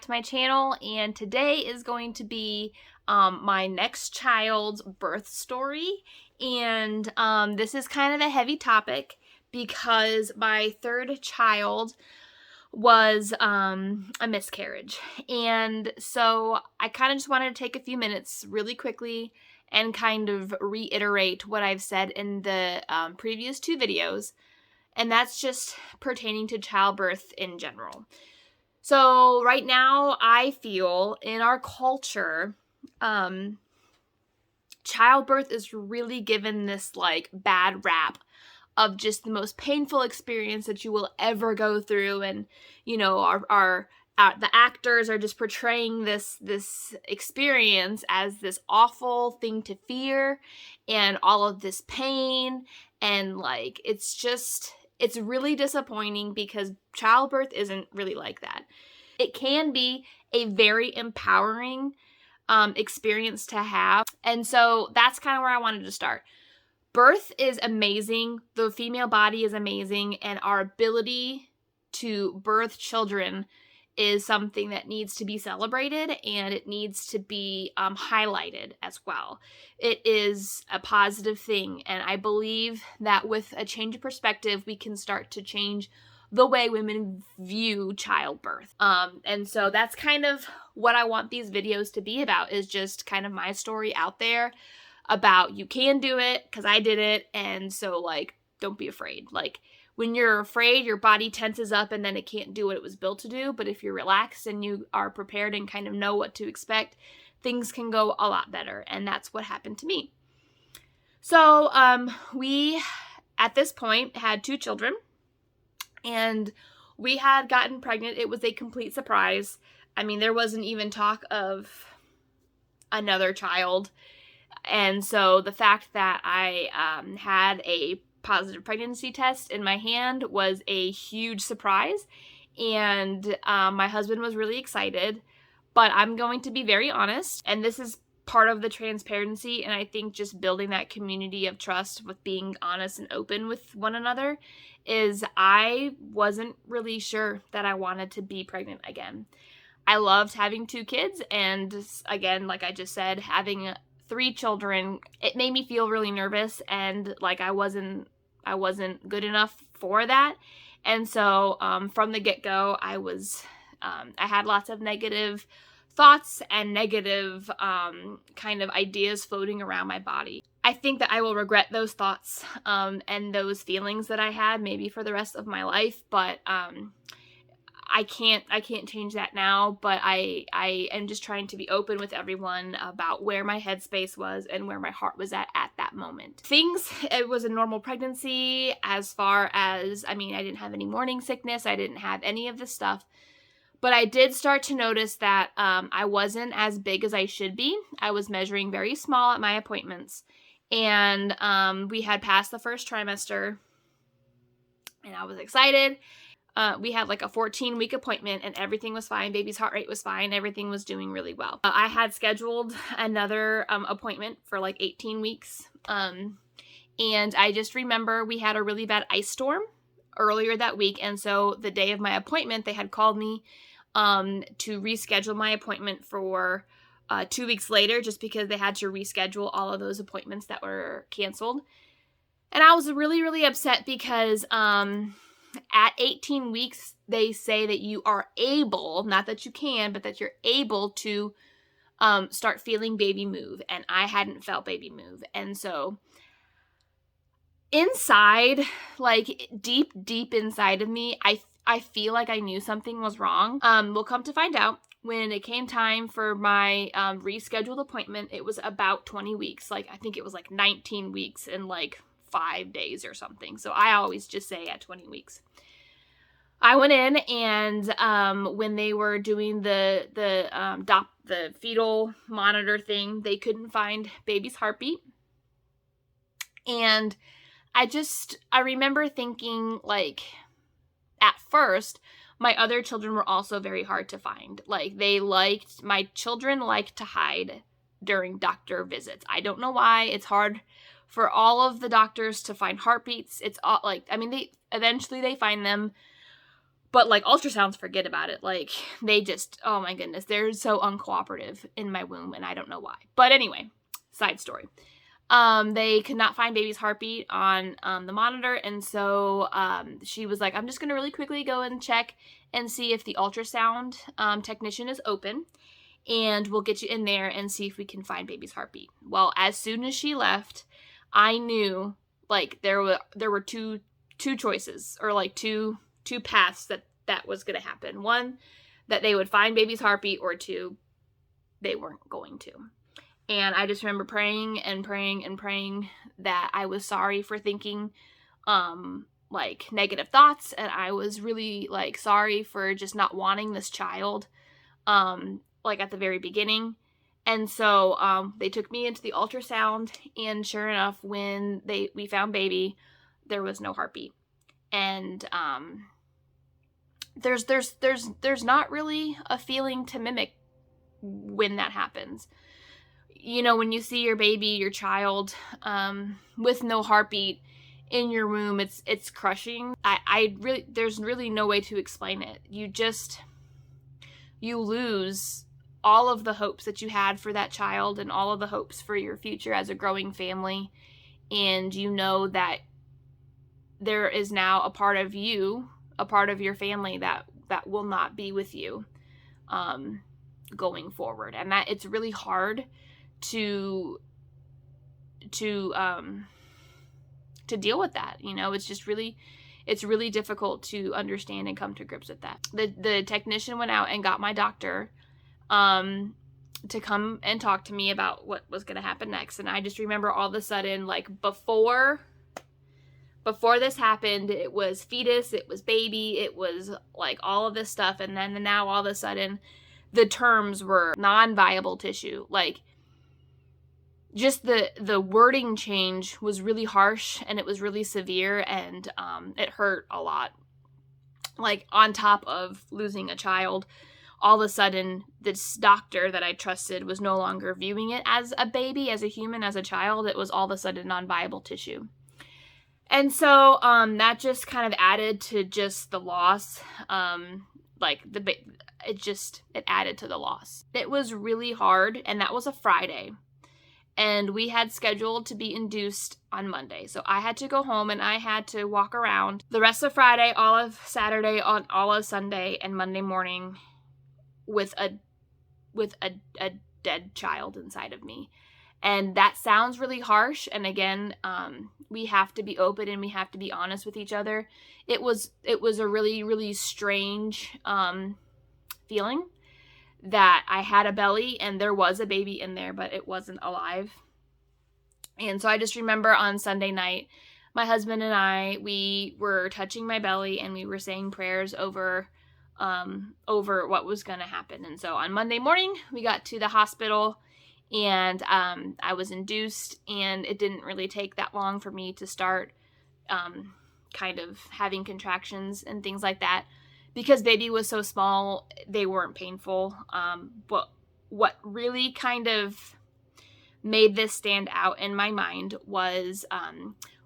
to my channel, and today is going to be my next child's birth story. And this is kind of a heavy topic because my third child was a miscarriage. And so I kind of just wanted to take a few minutes really quickly and kind of reiterate what I've said in the previous two videos, and that's just pertaining to childbirth in general. So right now, I feel in our culture, childbirth is really given this like bad rap of just the most painful experience that you will ever go through, and you know, the actors are just portraying this experience as this awful thing to fear, and all of this pain, and like it's really disappointing because childbirth isn't really like that. It can be a very empowering experience to have. And so that's kind of where I wanted to start. Birth is amazing. The female body is amazing. And our ability to birth children is something that needs to be celebrated, and it needs to be highlighted as well. It is a positive thing, and I believe that with a change of perspective, we can start to change the way women view childbirth. And so that's kind of what I want these videos to be about, is just kind of my story out there about you can do it, because I did it, and so like, don't be afraid. Like, when you're afraid, your body tenses up and then it can't do what it was built to do. But if you're relaxed and you are prepared and kind of know what to expect, things can go a lot better. And that's what happened to me. So we, at this point, had 2 children. And we had gotten pregnant. It was a complete surprise. I mean, there wasn't even talk of another child. And so the fact that I had a positive pregnancy test in my hand was a huge surprise, and my husband was really excited. But I'm going to be very honest, and this is part of the transparency, and I think just building that community of trust with being honest and open with one another, is I wasn't really sure that I wanted to be pregnant again. I loved having 2 kids, and again, like I just said, having 3 children, it made me feel really nervous, and like I wasn't good enough for that. And so from the get-go, I had lots of negative thoughts and negative kind of ideas floating around my body. I think that I will regret those thoughts and those feelings that I had maybe for the rest of my life, but I can't change that now. But I am just trying to be open with everyone about where my headspace was and where my heart was at that moment. It was a normal pregnancy as far as, I mean, I didn't have any morning sickness. I didn't have any of this stuff. But I did start to notice that I wasn't as big as I should be. I was measuring very small at my appointments. And we had passed the first trimester, and I was excited. We had like a 14-week appointment, and everything was fine. Baby's heart rate was fine. Everything was doing really well. I had scheduled another appointment for like 18 weeks. And I just remember we had a really bad ice storm earlier that week. And so the day of my appointment, they had called me to reschedule my appointment for 2 weeks later, just because they had to reschedule all of those appointments that were canceled. And I was really, really upset because at 18 weeks, they say that you are able, not that you can, but that you're able to start feeling baby move. And I hadn't felt baby move. And so inside, like deep inside of me, I feel like I knew something was wrong. We'll come to find out, when it came time for my rescheduled appointment, it was about 20 weeks. Like, I think it was like 19 weeks and like 5 days or something. So I always just say at 20 weeks. I went in, and when they were doing the fetal monitor thing, they couldn't find baby's heartbeat. And I remember thinking, like, at first, my other children were also very hard to find. Like, my children liked to hide during doctor visits. I don't know why. It's hard for all of the doctors to find heartbeats. It's all like, I mean, eventually they find them, But, like, ultrasounds, forget about it. Like, they just, oh my goodness, they're so uncooperative in my womb, and I don't know why. But anyway, side story. They could not find baby's heartbeat on the monitor, and so she was like, I'm just going to really quickly go and check and see if the ultrasound technician is open, and we'll get you in there and see if we can find baby's heartbeat. Well, as soon as she left, I knew, like, there were two choices, or like two paths that was going to happen. One, that they would find baby's heartbeat, or two, they weren't going to. And I just remember praying and praying and praying that I was sorry for thinking, like, negative thoughts. And I was really, like, sorry for just not wanting this child, like, at the very beginning. And so, they took me into the ultrasound, and sure enough, when we found baby, there was no heartbeat. And, there's not really a feeling to mimic when that happens. You know, when you see your baby, your child, with no heartbeat in your womb, it's crushing. There's really no way to explain it. You lose all of the hopes that you had for that child, and all of the hopes for your future as a growing family. And you know that there is now a part of you, a part of your family that will not be with you, going forward. And that it's really hard to deal with that. You know, it's really difficult to understand and come to grips with that. The technician went out and got my doctor to come and talk to me about what was going to happen next. And I just remember all of a sudden, like, before this happened, it was fetus, it was baby, it was like all of this stuff. And then now all of a sudden the terms were non-viable tissue. Like, just the wording change was really harsh, and it was really severe, and it hurt a lot. Like, on top of losing a child, all of a sudden, this doctor that I trusted was no longer viewing it as a baby, as a human, as a child. It was all of a sudden non-viable tissue. And so that just kind of added to just the loss. It added to the loss. It was really hard, and that was a Friday. And we had scheduled to be induced on Monday. So I had to go home, and I had to walk around the rest of Friday, all of Saturday, on all of Sunday, and Monday morning with a dead child inside of me. And that sounds really harsh. And again, we have to be open, and we have to be honest with each other. It was a really, really strange feeling that I had a belly and there was a baby in there, but it wasn't alive. And so I just remember on Sunday night, my husband and I, we were touching my belly, and we were saying prayers over what was going to happen. And so on Monday morning, we got to the hospital, and I was induced, and it didn't really take that long for me to start kind of having contractions and things like that. Because baby was so small, they weren't painful. But what really kind of made this stand out in my mind was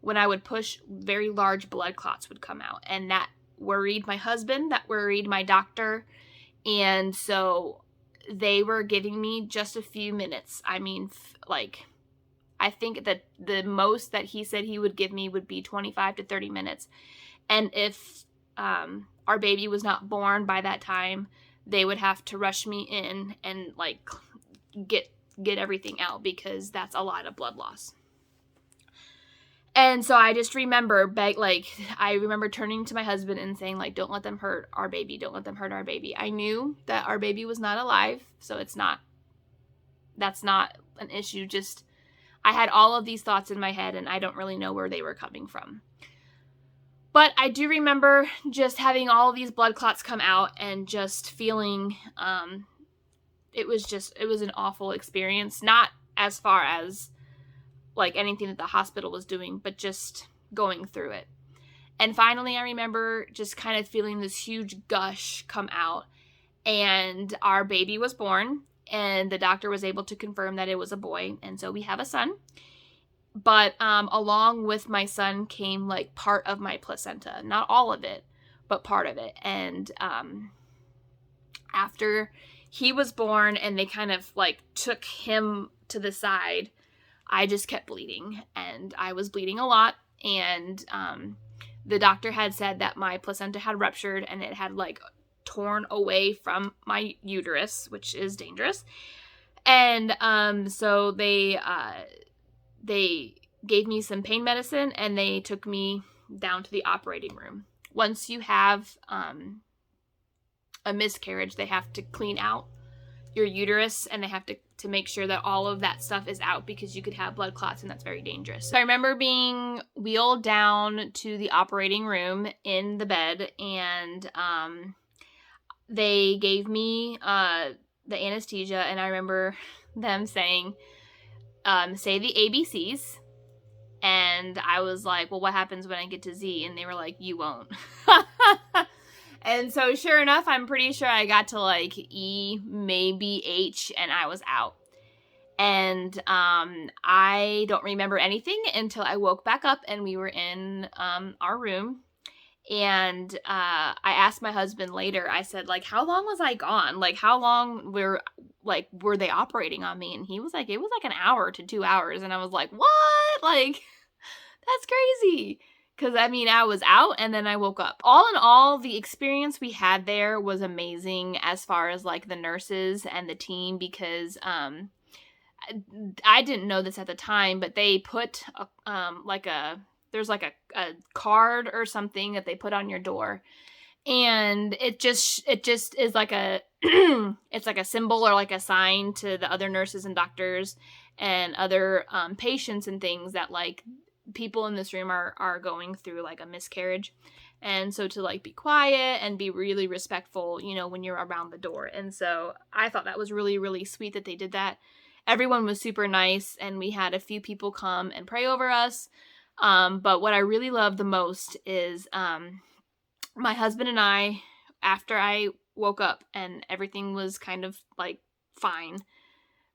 when I would push, very large blood clots would come out. And that worried my husband, that worried my doctor. And so they were giving me just a few minutes. I mean, I think that the most that he said he would give me would be 25 to 30 minutes. And if our baby was not born by that time, they would have to rush me in and, like, get everything out, because that's a lot of blood loss. And so I just remember, I remember turning to my husband and saying, like, don't let them hurt our baby. Don't let them hurt our baby. I knew that our baby was not alive, so that's not an issue. Just, I had all of these thoughts in my head, and I don't really know where they were coming from. But I do remember just having all of these blood clots come out, and just feeling, it was an awful experience. Not as far as, like, anything that the hospital was doing, but just going through it. And finally, I remember just kind of feeling this huge gush come out, and our baby was born, and the doctor was able to confirm that it was a boy, and so we have a son. But along with my son came, like, part of my placenta. Not all of it, but part of it. And after he was born and they kind of like took him to the side, I just kept bleeding, and I was bleeding a lot. And the doctor had said that my placenta had ruptured and it had like torn away from my uterus, which is dangerous. And so they gave me some pain medicine and they took me down to the operating room. Once you have a miscarriage, they have to clean out your uterus and they have to make sure that all of that stuff is out, because you could have blood clots and that's very dangerous. So I remember being wheeled down to the operating room in the bed, and they gave me the anesthesia, and I remember them saying, say the ABCs. And I was like, well, what happens when I get to Z? And they were like, you won't. And so sure enough, I'm pretty sure I got to like E, maybe H, and I was out. And I don't remember anything until I woke back up and we were in our room. And I asked my husband later, I said, like, how long was I gone? Like, how long were they operating on me? And he was like, it was like an hour to 2 hours. And I was like, what? Like, that's crazy. Because, I mean, I was out and then I woke up. All in all, the experience we had there was amazing as far as, like, the nurses and the team, because I didn't know this at the time, but they put, there's like a card or something that they put on your door. And it just is like a, it's like a symbol or like a sign to the other nurses and doctors and other patients and things that, like, people in this room are going through like a miscarriage. And so to like be quiet and be really respectful, you know, when you're around the door. And so I thought that was really, really sweet that they did that. Everyone was super nice, and we had a few people come and pray over us. But what I really loved the most is my husband and I, after I woke up and everything was kind of like fine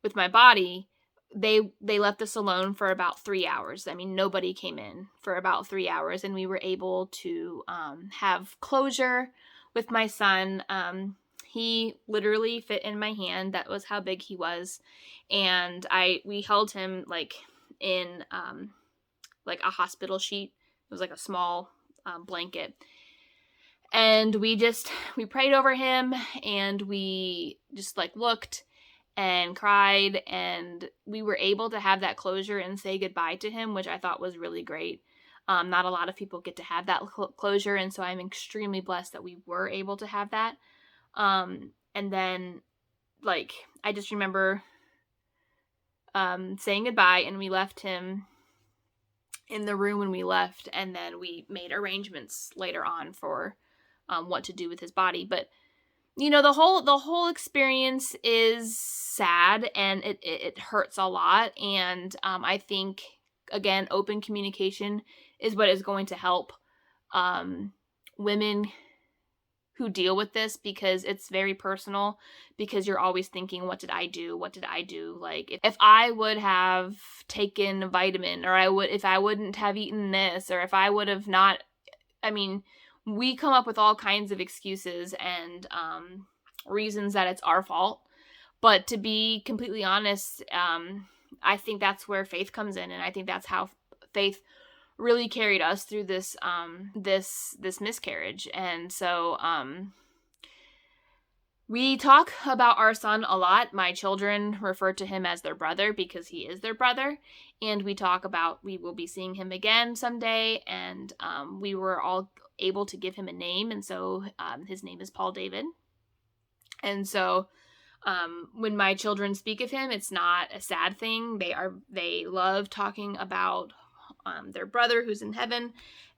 with my body, they left us alone for about 3 hours. I mean, nobody came in for about 3 hours, and we were able to have closure with my son. He literally fit in my hand. That was how big he was. And we held him like in like a hospital sheet. It was like a small blanket. And we prayed over him, and we just like looked and cried, and we were able to have that closure and say goodbye to him, which I thought was really great. Not a lot of people get to have that closure, and so I'm extremely blessed that we were able to have that. And then, like, I just remember saying goodbye, and we left him in the room when we left, and then we made arrangements later on for what to do with his body. But you know, the whole experience is sad, and it hurts a lot. And I think, again, open communication is what is going to help women who deal with this, because it's very personal, because you're always thinking, what did I do? What did I do? Like, if I would have taken a vitamin, or if I wouldn't have eaten this, or if I would have not, I mean, we come up with all kinds of excuses and reasons that it's our fault. But to be completely honest, I think that's where faith comes in, and I think that's how faith really carried us through this this miscarriage. And so we talk about our son a lot. My children refer to him as their brother because he is their brother. And we talk about we will be seeing him again someday. And we were all able to give him a name. And so his name is Paul David. And so when my children speak of him, it's not a sad thing. They love talking about their brother who's in heaven.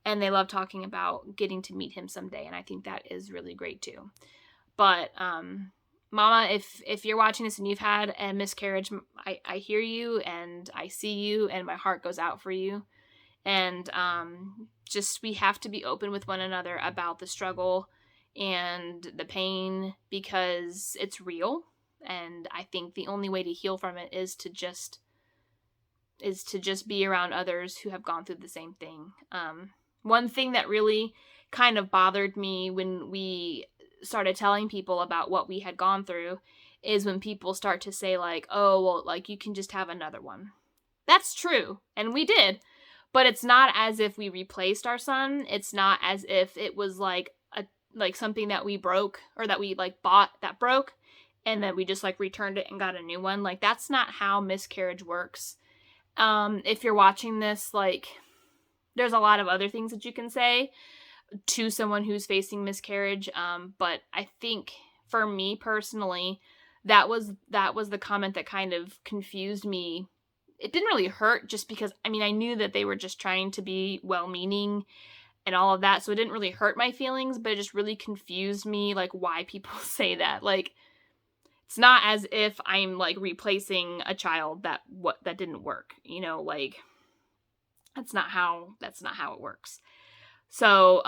And they love talking about getting to meet him someday. And I think that is really great too. But, Mama, if you're watching this and you've had a miscarriage, I hear you and I see you and my heart goes out for you. And just we have to be open with one another about the struggle and the pain, because it's real. And I think the only way to heal from it is to just be around others who have gone through the same thing. One thing that really kind of bothered me when we started telling people about what we had gone through is when people start to say like, oh, well, like you can just have another one. That's true. And we did. But it's not as if we replaced our son. It's not as if it was like something that we broke or that we like bought that broke and then we just like returned it and got a new one. Like that's not how miscarriage works. If you're watching this, like there's a lot of other things that you can say to someone who's facing miscarriage. But I think for me personally, that was the comment that kind of confused me. It didn't really hurt just because, I mean, I knew that they were just trying to be well-meaning and all of that, so it didn't really hurt my feelings, but it just really confused me, like, why people say that. Like, it's not as if I'm, like, replacing a child that didn't work, you know, like, that's not how it works. So,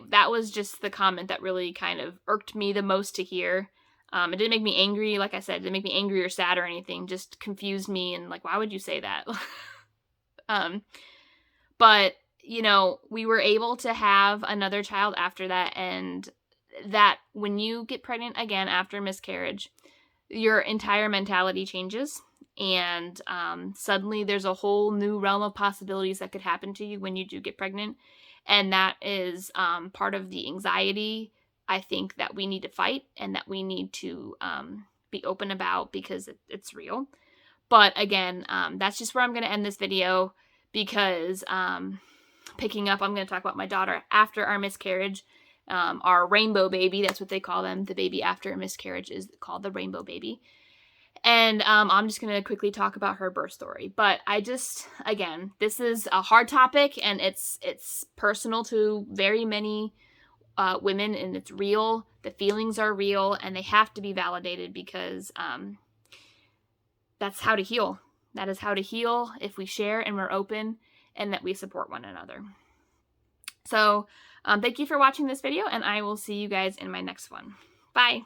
that was just the comment that really kind of irked me the most to hear. It didn't make me angry, like I said, it didn't make me angry or sad or anything, just confused me and like, why would you say that? But, you know, we were able to have another child after that, and that when you get pregnant again after miscarriage, your entire mentality changes, and suddenly there's a whole new realm of possibilities that could happen to you when you do get pregnant, and that is part of the anxiety I think that we need to fight and that we need to be open about because it's real. But again, that's just where I'm going to end this video because picking up, I'm going to talk about my daughter after our miscarriage, our rainbow baby. That's what they call them. The baby after a miscarriage is called the rainbow baby. And I'm just going to quickly talk about her birth story. But again, this is a hard topic and it's personal to very many women, and it's real. The feelings are real and they have to be validated because that's how to heal. That is how to heal if we share and we're open and that we support one another. So thank you for watching this video, and I will see you guys in my next one. Bye.